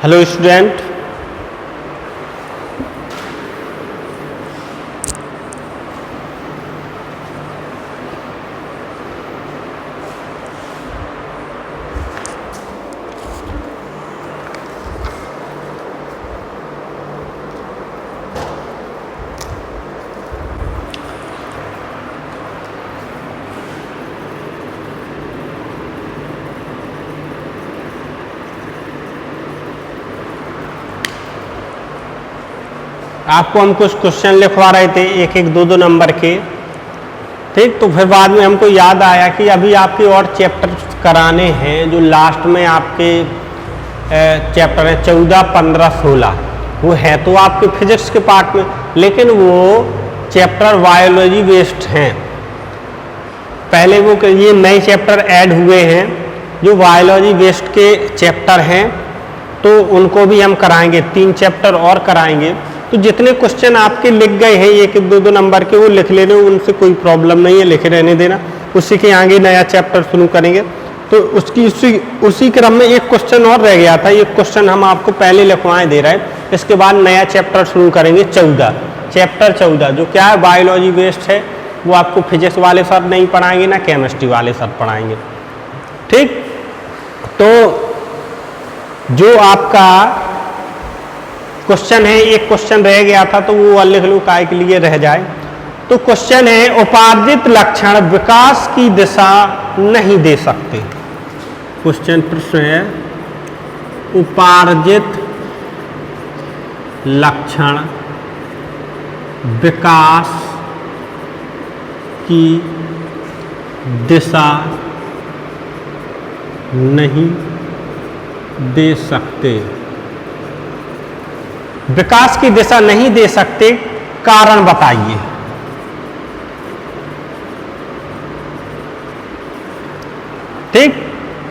Hello student, आपको हम कुछ क्वेश्चन लिखवा रहे थे एक एक दो दो नंबर के। ठीक, तो फिर बाद में हमको याद आया कि अभी आपके और चैप्टर कराने हैं जो लास्ट में आपके चैप्टर हैं 14, 15, 16 वो है तो आपके फिजिक्स के पार्ट में, लेकिन वो चैप्टर बायोलॉजी बेस्ड हैं। पहले वो ये नए चैप्टर ऐड हुए हैं जो बायोलॉजी बेस्ड के चैप्टर हैं, तो उनको भी हम कराएंगे, 3 चैप्टर और कराएंगे। तो जितने क्वेश्चन आपके लिख गए हैं एक एक दो दो नंबर के वो लिख लेने, उनसे कोई प्रॉब्लम नहीं है, लिखे रहने देना। उसी के आगे नया चैप्टर शुरू करेंगे। तो उसकी उसी क्रम में एक क्वेश्चन और रह गया था, ये क्वेश्चन हम आपको पहले लिखवाएं दे रहे हैं। इसके बाद नया चैप्टर शुरू करेंगे 14, चैप्टर 14 जो क्या है बायोलॉजी बेस्ड है। वो आपको फिजिक्स वाले सर नहीं पढ़ाएंगे ना केमिस्ट्री वाले सर पढ़ाएंगे। ठीक, तो जो आपका क्वेश्चन है, एक क्वेश्चन रह गया था तो वो लिख लो काय के लिए रह जाए। तो क्वेश्चन है उपार्जित लक्षण विकास की दिशा नहीं दे सकते। क्वेश्चन प्रश्न है उपार्जित लक्षण विकास की दिशा नहीं दे सकते। विकास की दिशा नहीं दे सकते, कारण बताइए। ठीक,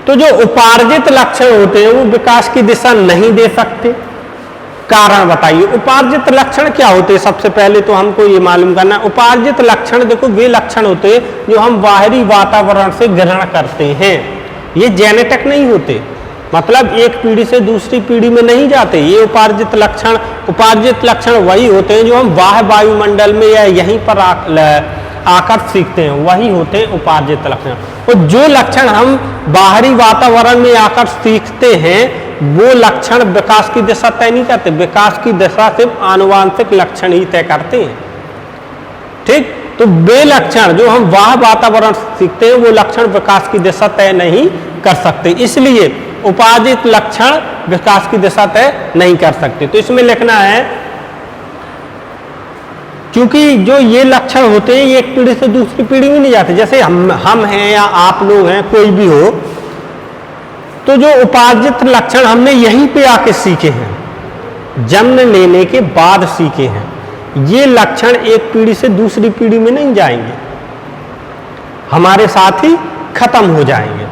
तो जो उपार्जित लक्षण होते हैं वो विकास की दिशा नहीं दे सकते, कारण बताइए। उपार्जित लक्षण क्या होते हैं? सबसे पहले तो हमको ये मालूम करना है उपार्जित लक्षण देखो वे लक्षण होते हैं जो हम बाहरी वातावरण से ग्रहण करते हैं। ये जेनेटिक नहीं होते, मतलब एक पीढ़ी से दूसरी पीढ़ी में नहीं जाते। ये उपार्जित लक्षण वही होते हैं जो हम बाह्य वायुमंडल में या यहीं पर आकर सीखते हैं, वही होते हैं उपार्जित लक्षण। और जो लक्षण हम बाहरी वातावरण में आकर सीखते हैं वो लक्षण विकास की दिशा तय नहीं करते। विकास की दिशा सिर्फ आनुवांशिक लक्षण ही तय करते हैं। ठीक, तो वे लक्षण जो हम बाह्य वातावरण से सीखते हैं वो लक्षण विकास की दिशा तय नहीं कर सकते, इसलिए उपार्जित लक्षण विकास की दिशा तय नहीं कर सकते। तो इसमें लिखना है क्योंकि जो ये लक्षण होते हैं ये एक पीढ़ी से दूसरी पीढ़ी में नहीं जाते। जैसे हम हैं या आप लोग हैं, कोई भी हो, तो जो उपार्जित लक्षण हमने यहीं पे आके सीखे हैं, जन्म लेने के बाद सीखे हैं, ये लक्षण एक पीढ़ी से दूसरी पीढ़ी में नहीं जाएंगे, हमारे साथ ही खत्म हो जाएंगे।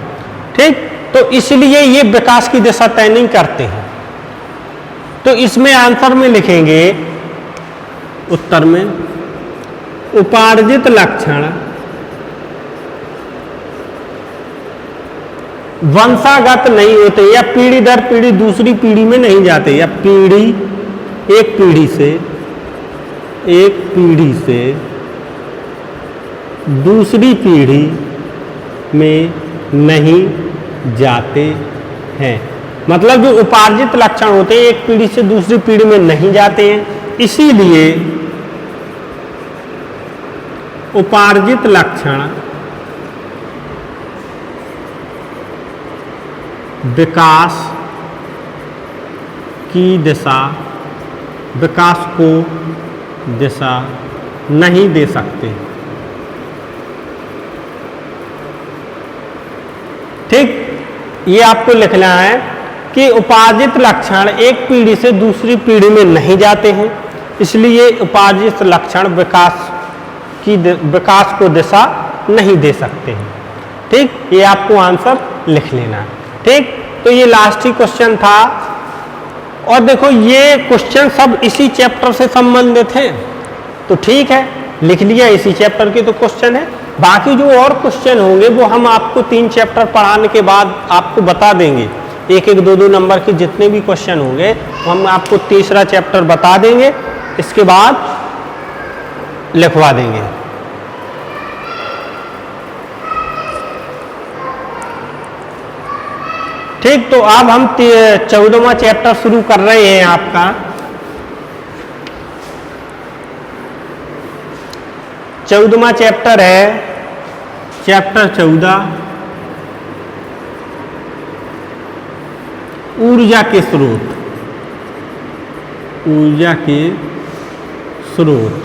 ठीक, तो इसलिए ये विकास की दिशा तय नहीं करते हैं। तो इसमें आंसर में लिखेंगे, उत्तर में उपार्जित लक्षण वंशागत नहीं होते या पीढ़ी दर पीढ़ी दूसरी पीढ़ी में नहीं जाते, या एक पीढ़ी से दूसरी पीढ़ी में नहीं जाते हैं। मतलब जो उपार्जित लक्षण होते हैं एक पीढ़ी से दूसरी पीढ़ी में नहीं जाते हैं, इसीलिए उपार्जित लक्षण विकास को दिशा नहीं दे सकते। ठीक, ये आपको लिखना है कि उपार्जित लक्षण एक पीढ़ी से दूसरी पीढ़ी में नहीं जाते हैं, इसलिए उपार्जित लक्षण विकास को दिशा नहीं दे सकते हैं। ठीक, ये आपको आंसर लिख लेना है। ठीक, तो ये लास्ट ही क्वेश्चन था। और देखो ये क्वेश्चन सब इसी चैप्टर से संबंधित हैं, तो ठीक है लिख लिया, इसी चैप्टर के तो क्वेश्चन है। बाकी जो और क्वेश्चन होंगे वो हम आपको 3 चैप्टर पढ़ाने के बाद आपको बता देंगे एक एक दो दो नंबर के जितने भी क्वेश्चन होंगे हम आपको तीसरा चैप्टर बता देंगे, इसके बाद लिखवा देंगे। ठीक, तो अब हम 14वां चैप्टर शुरू कर रहे हैं आपका। चौदहवां चैप्टर है चैप्टर 14, ऊर्जा के स्रोत। ऊर्जा के स्रोत,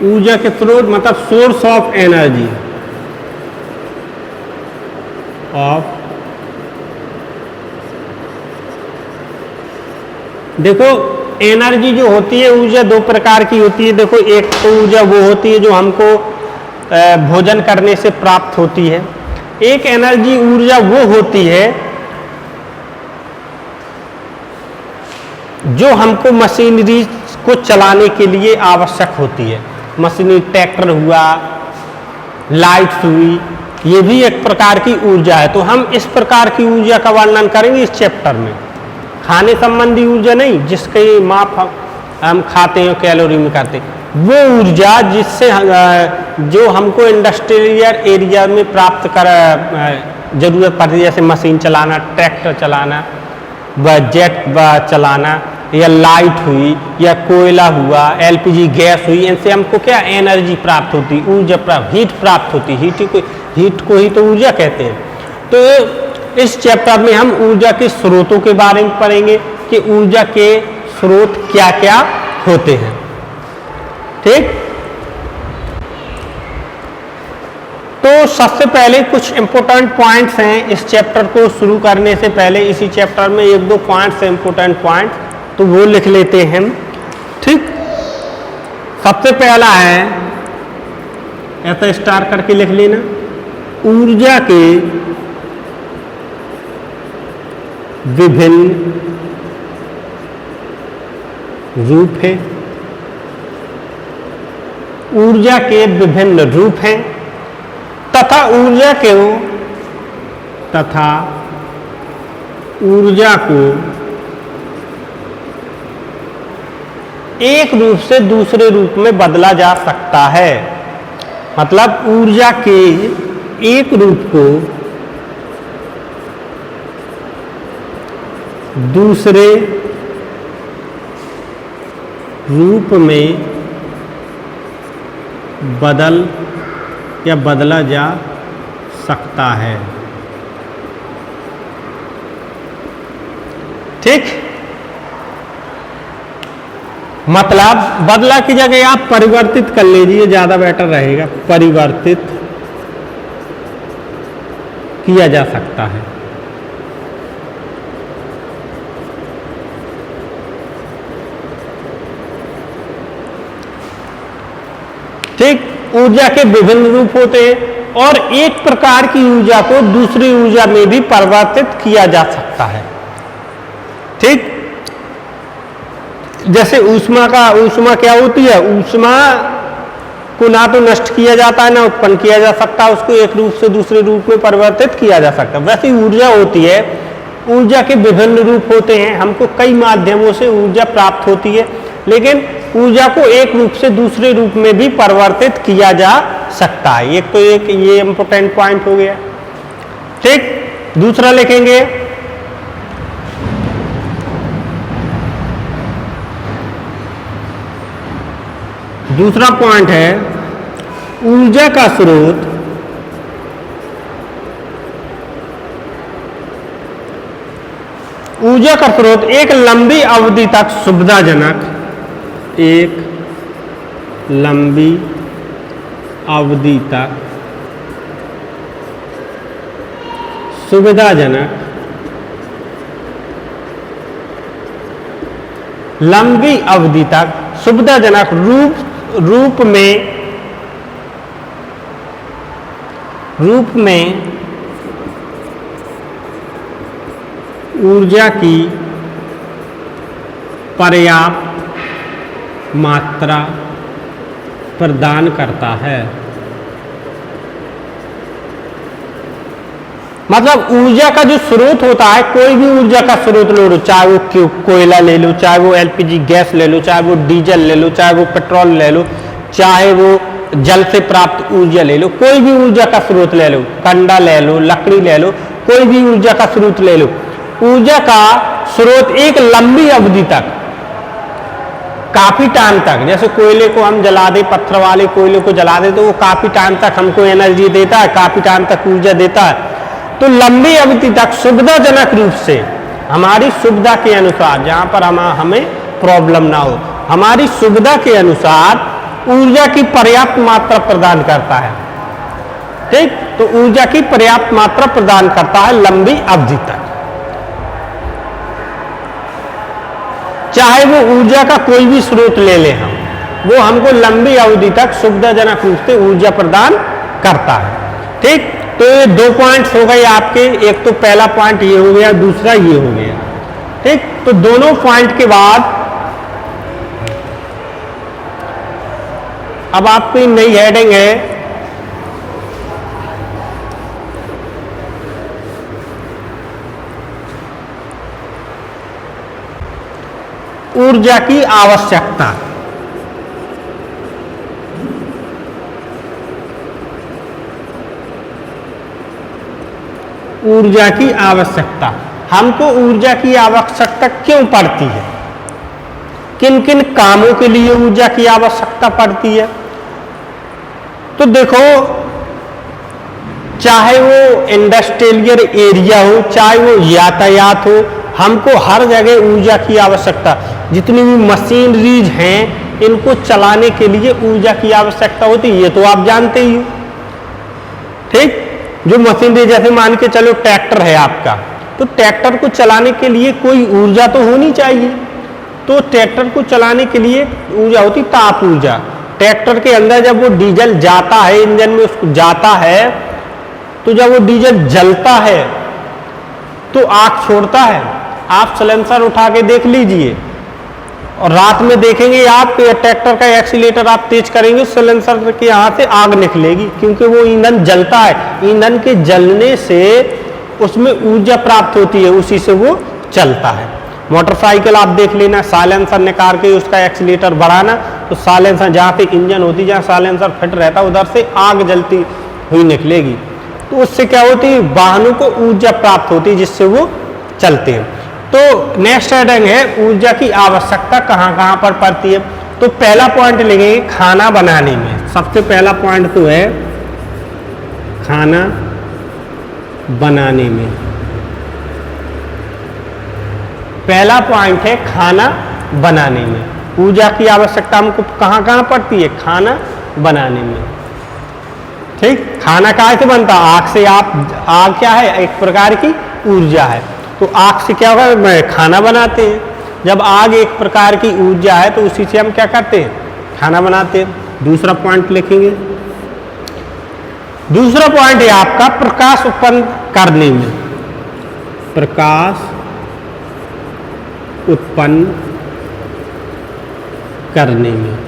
ऊर्जा के स्रोत मतलब सोर्स ऑफ एनर्जी, ऑफ। देखो एनर्जी जो होती है, ऊर्जा दो प्रकार की होती है। देखो एक तो ऊर्जा वो होती है जो हमको भोजन करने से प्राप्त होती है। एक एनर्जी ऊर्जा वो होती है जो हमको मशीनरी को चलाने के लिए आवश्यक होती है। मशीनरी, ट्रैक्टर हुआ, लाइट्स हुई, ये भी एक प्रकार की ऊर्जा है। तो हम इस प्रकार की ऊर्जा का वर्णन करेंगे इस चैप्टर में। खाने संबंधी ऊर्जा नहीं, जिसके माप हम खाते हैं कैलोरी में करते हैं, वो ऊर्जा जिससे जो हमको इंडस्ट्रियल एरिया में प्राप्त कर जरूरत पड़ती है, जैसे मशीन चलाना, ट्रैक्टर चलाना, व जेट चलाना, या लाइट हुई, या कोयला हुआ, एलपीजी गैस हुई, इनसे हमको क्या एनर्जी प्राप्त होती, ऊर्जा प्राप्त, हीट प्राप्त होती। हीट को ही तो ऊर्जा कहते हैं। तो इस चैप्टर में हम ऊर्जा के स्रोतों के बारे में पढ़ेंगे कि ऊर्जा के स्रोत क्या क्या होते हैं। ठीक, तो सबसे पहले कुछ इंपॉर्टेंट पॉइंट्स हैं इस चैप्टर को शुरू करने से पहले। इसी चैप्टर में एक दो पॉइंट्स हैं, इंपॉर्टेंट पॉइंट, तो वो लिख लेते हैं। ठीक, सबसे पहला है, ऐसा स्टार करके लिख लेना, ऊर्जा के विभिन्न रूप हैं। ऊर्जा के विभिन्न रूप हैं तथा ऊर्जा को एक रूप से दूसरे रूप में बदला जा सकता है। मतलब ऊर्जा के एक रूप को दूसरे रूप में बदला जा सकता है। ठीक, मतलब बदला की जगह आप परिवर्तित कर लीजिए, ज्यादा बेटर रहेगा। परिवर्तित किया जा सकता है। ठीक, ऊर्जा के विभिन्न रूप होते हैं और एक प्रकार की ऊर्जा को दूसरी ऊर्जा में भी परिवर्तित किया जा सकता है। ठीक, जैसे ऊष्मा क्या होती है, ऊष्मा को ना तो नष्ट किया जाता है ना उत्पन्न किया जा सकता, उसको एक रूप से दूसरे रूप में परिवर्तित किया जा सकता है। वैसे ऊर्जा होती है, ऊर्जा के विभिन्न रूप होते हैं, हमको कई माध्यमों से ऊर्जा प्राप्त होती है, लेकिन ऊर्जा को एक रूप से दूसरे रूप में भी परिवर्तित किया जा सकता है। एक तो एक ये इंपॉर्टेंट पॉइंट हो गया। ठीक, दूसरा लिखेंगे, दूसरा पॉइंट है ऊर्जा का स्रोत एक लंबी अवधि तक सुविधाजनक, एक लंबी अवधि तक सुविधाजनक, लंबी अवधि तक सुविधाजनक रूप में ऊर्जा की पर्याप्त मात्रा प्रदान करता है। मतलब ऊर्जा का जो स्रोत होता है, कोई भी ऊर्जा का स्रोत ले लो, चाहे वो कोयला ले लो, चाहे वो एलपीजी गैस ले लो, चाहे वो डीजल ले लो, चाहे वो पेट्रोल ले लो, चाहे वो जल से प्राप्त ऊर्जा ले लो, कोई भी ऊर्जा का स्रोत ले लो, कंडा ले लो, लकड़ी ले लो, कोई भी ऊर्जा का स्रोत ले लो। ऊर्जा का स्रोत एक लंबी अवधि तक, काफी टाइम तक, जैसे कोयले को हम जला दे, पत्थर वाले कोयले को जला दे तो वो काफी टाइम तक हमको एनर्जी देता है, काफी टाइम तक ऊर्जा देता है। तो लंबी अवधि तक सुविधाजनक रूप से, हमारी सुविधा के अनुसार, जहां पर हमें प्रॉब्लम ना हो, हमारी सुविधा के अनुसार ऊर्जा की पर्याप्त मात्रा प्रदान करता है। ठीक, तो ऊर्जा की पर्याप्त मात्रा प्रदान करता है लंबी अवधि तक। चाहे वो ऊर्जा का कोई भी स्रोत ले लें हम, वो हमको लंबी अवधि तक सुविधाजनक रूप से ऊर्जा प्रदान करता है। ठीक, तो ये 2 पॉइंट्स हो गए आपके, एक तो पहला पॉइंट ये हो गया, दूसरा ये हो गया। ठीक, तो दोनों पॉइंट के बाद अब आपकी नई हेडिंग है ऊर्जा की आवश्यकता। ऊर्जा की आवश्यकता, हमको ऊर्जा की आवश्यकता क्यों पड़ती है, किन किन कामों के लिए ऊर्जा की आवश्यकता पड़ती है। तो देखो, चाहे वो इंडस्ट्रियल एरिया हो, चाहे वो यातायात हो, हमको हर जगह ऊर्जा की आवश्यकता, जितनी भी मशीनरीज हैं इनको चलाने के लिए ऊर्जा की आवश्यकता होती है, ये तो आप जानते ही हो। ठीक, जो मशीनरी, जैसे मान के चलो ट्रैक्टर है आपका, तो ट्रैक्टर को चलाने के लिए कोई ऊर्जा तो होनी चाहिए। तो ट्रैक्टर को चलाने के लिए ऊर्जा होती ताप ऊर्जा। ट्रैक्टर के अंदर जब वो डीजल जाता है, इंजन में उसको जाता है, तो जब वो डीजल जलता है तो आग छोड़ता है। आप सिलेंसर उठा के देख लीजिए और रात में देखेंगे आप, ट्रैक्टर का एक्सीलेटर आप तेज करेंगे, सिलेंसर के यहाँ से आग निकलेगी, क्योंकि वो ईंधन जलता है। ईंधन के जलने से उसमें ऊर्जा प्राप्त होती है, उसी से वो चलता है। मोटरसाइकिल आप देख लेना, साइलेंसर निकाल के उसका एक्सीलेटर बढ़ाना, तो साइलेंसर जहाँ पे इंजन होती, जहाँ साइलेंसर फिट रहता है, उधर से आग जलती हुई निकलेगी। तो उससे क्या होती है, वाहनों को ऊर्जा प्राप्त होती है, जिससे वो चलते हैं। तो नेक्स्ट हेडिंग है ऊर्जा की आवश्यकता कहाँ कहाँ पर पड़ती है। तो पहला पॉइंट लेंगे खाना बनाने में। सबसे पहला पॉइंट तो है खाना बनाने में। पहला पॉइंट है खाना बनाने में ऊर्जा की आवश्यकता हमको कहाँ कहाँ पड़ती है, खाना बनाने में। ठीक, खाना कहाँ से बनता है, आग से। आग क्या है, एक प्रकार की ऊर्जा है। तो आग से क्या होगा, खाना बनाते हैं। जब आग एक प्रकार की ऊर्जा है तो उसी से हम क्या करते हैं, खाना बनाते हैं। दूसरा पॉइंट लिखेंगे, दूसरा पॉइंट है आपका प्रकाश उत्पन्न करने में। प्रकाश उत्पन्न करने में।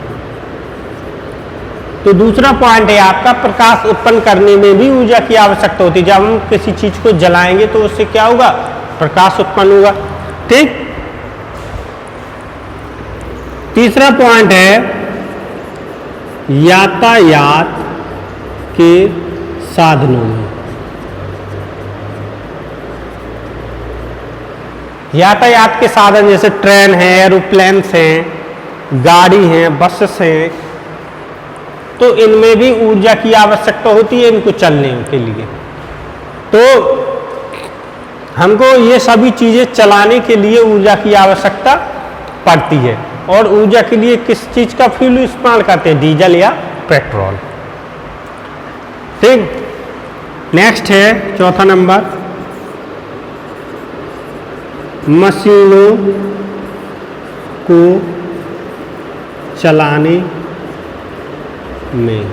तो दूसरा पॉइंट है आपका प्रकाश उत्पन्न करने में भी ऊर्जा की आवश्यकता होती है। जब हम किसी चीज को जलाएंगे तो उससे क्या होगा, प्रकाश उत्पन्न होगा। ठीक, तीसरा पॉइंट है यातायात के साधनों में। यातायात के साधन जैसे ट्रेन है, एरोप्लेन्स हैं, गाड़ी हैं, बसेस हैं, तो इनमें भी ऊर्जा की आवश्यकता होती है इनको चलने के लिए। तो हमको ये सभी चीजें चलाने के लिए ऊर्जा की आवश्यकता पड़ती है। और ऊर्जा के लिए किस चीज का फ्यूल इस्तेमाल करते हैं, डीजल या पेट्रोल। ठीक, नेक्स्ट है चौथा नंबर, मशीनों को चलाने में।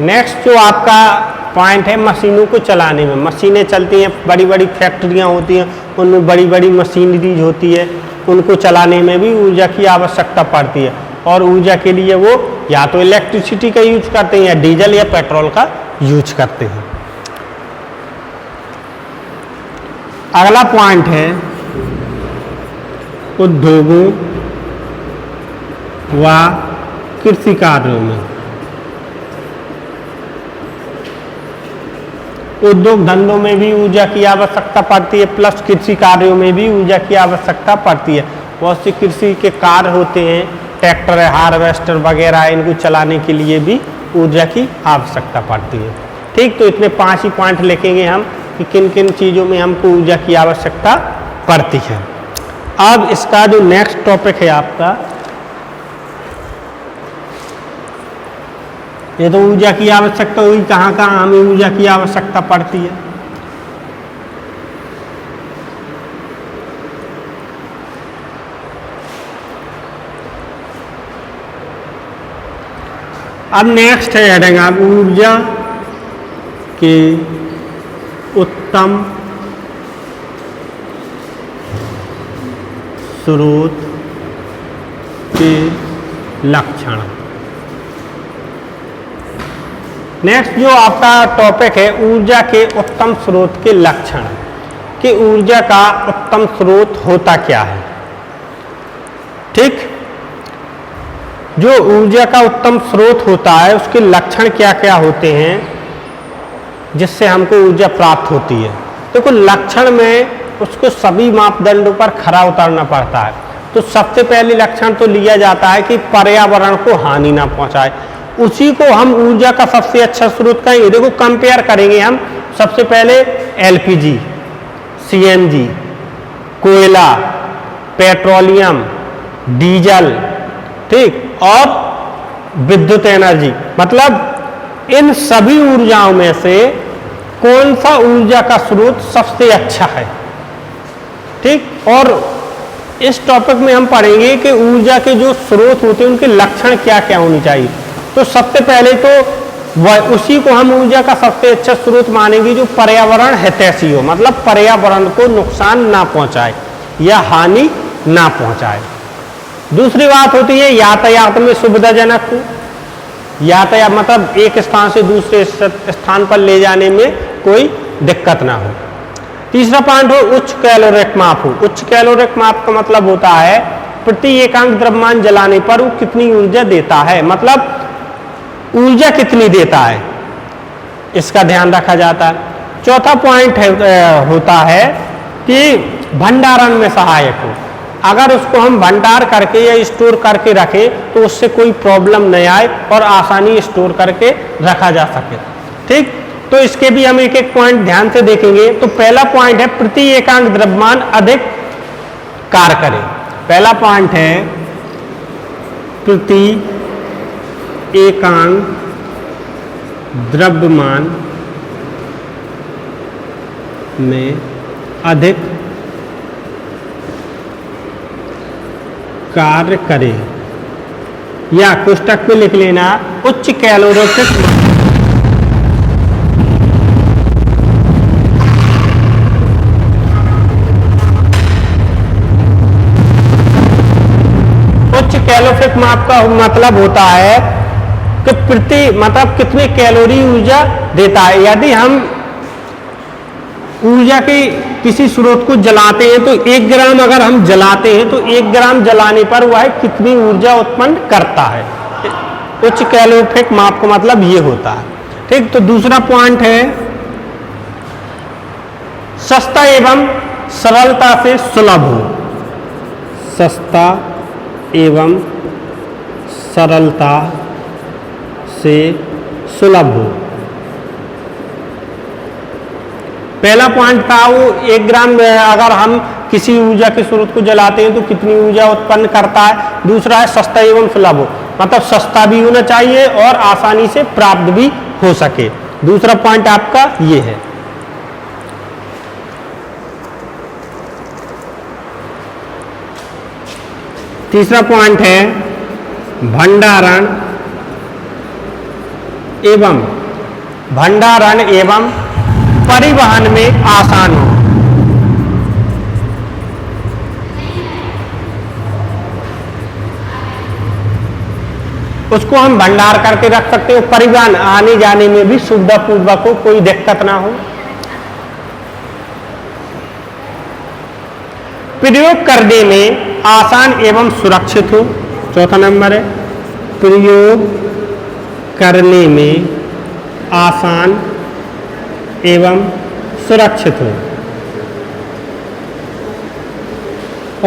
नेक्स्ट जो आपका पॉइंट है मशीनों को चलाने में। मशीनें चलती हैं, बड़ी बड़ी फैक्ट्रियां होती हैं, उनमें बड़ी बड़ी मशीनरीज होती है, उनको चलाने में भी ऊर्जा की आवश्यकता पड़ती है। और ऊर्जा के लिए वो या तो इलेक्ट्रिसिटी का यूज करते हैं या डीजल या पेट्रोल का यूज करते हैं। अगला पॉइंट है उद्योगों व कृषि कार्यों में। उद्योग धंधों में भी ऊर्जा की आवश्यकता पड़ती है, प्लस कृषि कार्यों में भी ऊर्जा की आवश्यकता पड़ती है। बहुत से कृषि के कार्य होते हैं, ट्रैक्टर, हार्वेस्टर वगैरह, इनको चलाने के लिए भी ऊर्जा की आवश्यकता पड़ती है। ठीक, तो इतने 5 ही पॉइंट लिखेंगे हम कि किन किन चीज़ों में हमको ऊर्जा की आवश्यकता पड़ती है। अब इसका जो नेक्स्ट टॉपिक है आपका, ये तो ऊर्जा की आवश्यकता हुई, कहाँ कहाँ हमें ऊर्जा की आवश्यकता पड़ती है। अब नेक्स्ट है हेडिंग आप ऊर्जा के उत्तम स्रोत के लक्षण। नेक्स्ट जो आपका टॉपिक है ऊर्जा के उत्तम स्रोत के लक्षण, कि ऊर्जा का उत्तम स्रोत होता क्या है। ठीक, जो ऊर्जा का उत्तम स्रोत होता है उसके लक्षण क्या क्या होते हैं जिससे हमको ऊर्जा प्राप्त होती है। देखो, लक्षण में उसको सभी मापदंडों पर खरा उतारना पड़ता है। तो सबसे पहले लक्षण तो लिया जाता है कि पर्यावरण को हानि ना पहुंचाए, उसी को हम ऊर्जा का सबसे अच्छा स्रोत कहेंगे। देखो, कंपेयर करेंगे हम सबसे पहले एलपीजी, सीएनजी, कोयला, पेट्रोलियम, डीजल, ठीक, और विद्युत एनर्जी। मतलब इन सभी ऊर्जाओं में से कौन सा ऊर्जा का स्रोत सबसे अच्छा है। ठीक, और इस टॉपिक में हम पढ़ेंगे कि ऊर्जा के जो स्रोत होते हैं उनके लक्षण क्या क्या होने चाहिए। तो सबसे पहले तो वह उसी को हम ऊर्जा का सबसे अच्छा स्रोत मानेंगे जो पर्यावरण हितैषी हो, मतलब पर्यावरण को नुकसान ना पहुंचाए या हानि ना पहुंचाए। दूसरी बात होती है यातायात में सुविधाजनक हो, यातायात मतलब एक स्थान से दूसरे स्थान पर ले जाने में कोई दिक्कत ना हो। तीसरा पॉइंट हो उच्च कैलोरिक माप हो। उच्च कैलोरिक माप का मतलब होता है प्रति एकांक द्रव्यमान जलाने पर वो कितनी ऊर्जा देता है, मतलब ऊर्जा कितनी देता है, इसका ध्यान रखा जाता है। चौथा पॉइंट होता है कि भंडारण में सहायक हो। अगर उसको हम भंडार करके या स्टोर करके रखें तो उससे कोई प्रॉब्लम नहीं आए और आसानी स्टोर करके रखा जा सके। ठीक, तो इसके भी हम एक एक पॉइंट ध्यान से देखेंगे। तो पहला पॉइंट है प्रति एकांक द्रव्यमान अधिक कार्य करे। पहला पॉइंट है प्रति एकांक द्रव्यमान में अधिक कार्य करे, या कोष्टक में लिख लेना उच्च कैलोरिक कैलोरिक माप का मतलब होता है कि प्रति मतलब कितनी कैलोरी ऊर्जा देता है। यदि हम ऊर्जा के किसी स्रोत को जलाते हैं तो 1 ग्राम अगर हम जलाते हैं तो 1 ग्राम जलाने पर वह कितनी ऊर्जा उत्पन्न करता है। उच्च कैलोरिक माप का मतलब ये होता है। ठीक, तो दूसरा पॉइंट है सस्ता एवं सरलता से सुलभ हो। सस्ता एवं सरलता से सुलभ हो। पहला पॉइंट था वो 1 ग्राम अगर हम किसी ऊर्जा के स्रोत को जलाते हैं तो कितनी ऊर्जा उत्पन्न करता है। दूसरा है सस्ता एवं सुलभ हो, मतलब सस्ता भी होना चाहिए और आसानी से प्राप्त भी हो सके। दूसरा पॉइंट आपका ये है। तीसरा पॉइंट है भंडारण एवं परिवहन में आसान हो। उसको हम भंडार करके रख सकते हो, परिवहन आने जाने में भी सुविधा पूर्वक हो, कोई दिक्कत ना हो। प्रयोग करने में आसान एवं सुरक्षित हो। चौथा नंबर है प्रयोग करने में आसान एवं सुरक्षित हो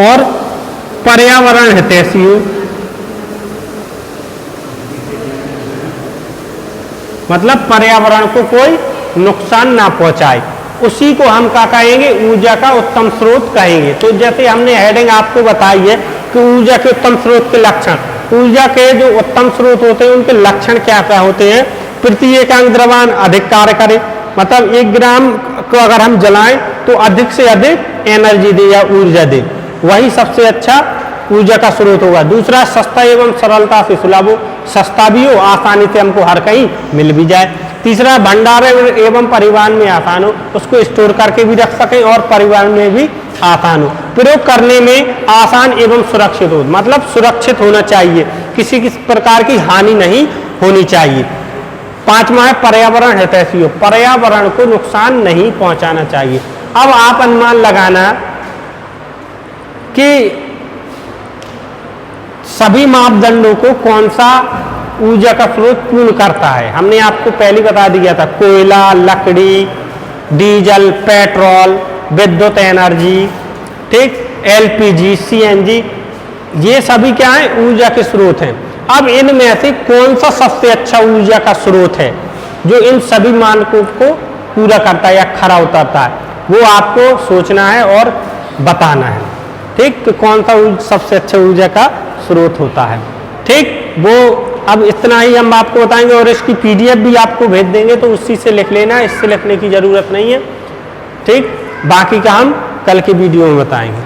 और पर्यावरण हितैषी हो। मतलब पर्यावरण को कोई नुकसान ना पहुंचाए, उसी को हम क्या कहेंगे, ऊर्जा का उत्तम स्रोत कहेंगे। तो जैसे हमने हेडिंग आपको बताई है कि ऊर्जा के उत्तम स्रोत के लक्षण, ऊर्जा के जो उत्तम स्रोत होते हैं उनके लक्षण क्या क्या होते हैं। प्रति एकांक द्रव्यमान अधिक कार्य करे, मतलब 1 ग्राम को अगर हम जलाएं तो अधिक से अधिक एनर्जी दे या ऊर्जा दे, वही सबसे अच्छा ऊर्जा का स्रोत होगा। दूसरा सस्ता एवं सरलता से सुलभ हो, सस्ता भी हो, आसानी से हमको हर कहीं मिल भी जाए। तीसरा भंडारण एवं परिवहन में आसान हो, उसको स्टोर करके भी रख सकें और परिवहन में भी आसान हो। प्रयोग करने में आसान एवं सुरक्षित हो, मतलब सुरक्षित होना चाहिए, किसी प्रकार की हानि नहीं होनी चाहिए। पांचवा है पर्यावरण हितैषी हो, पर्यावरण को नुकसान नहीं पहुंचाना चाहिए। अब आप अनुमान लगाना कि सभी मापदंडों को कौन सा ऊर्जा का स्रोत पूर्ण करता है। हमने आपको पहले बता दिया था, कोयला, लकड़ी, डीजल, पेट्रोल, विद्युत एनर्जी, ठीक, एलपीजी, सीएनजी, ये सभी क्या है, ऊर्जा के स्रोत हैं। अब इनमें से कौन सा सबसे अच्छा ऊर्जा का स्रोत है जो इन सभी मानकों को पूरा करता है या खरा उतरता है, वो आपको सोचना है और बताना है, ठीक, कि कौन सा सबसे अच्छा ऊर्जा का स्रोत होता है। ठीक, वो अब इतना ही हम आपको बताएंगे और इसकी पीडीएफ भी आपको भेज देंगे, तो उसी से लिख लेना, इससे लिखने की जरूरत नहीं है। ठीक, बाकी का हम कल की वीडियो में बताएंगे।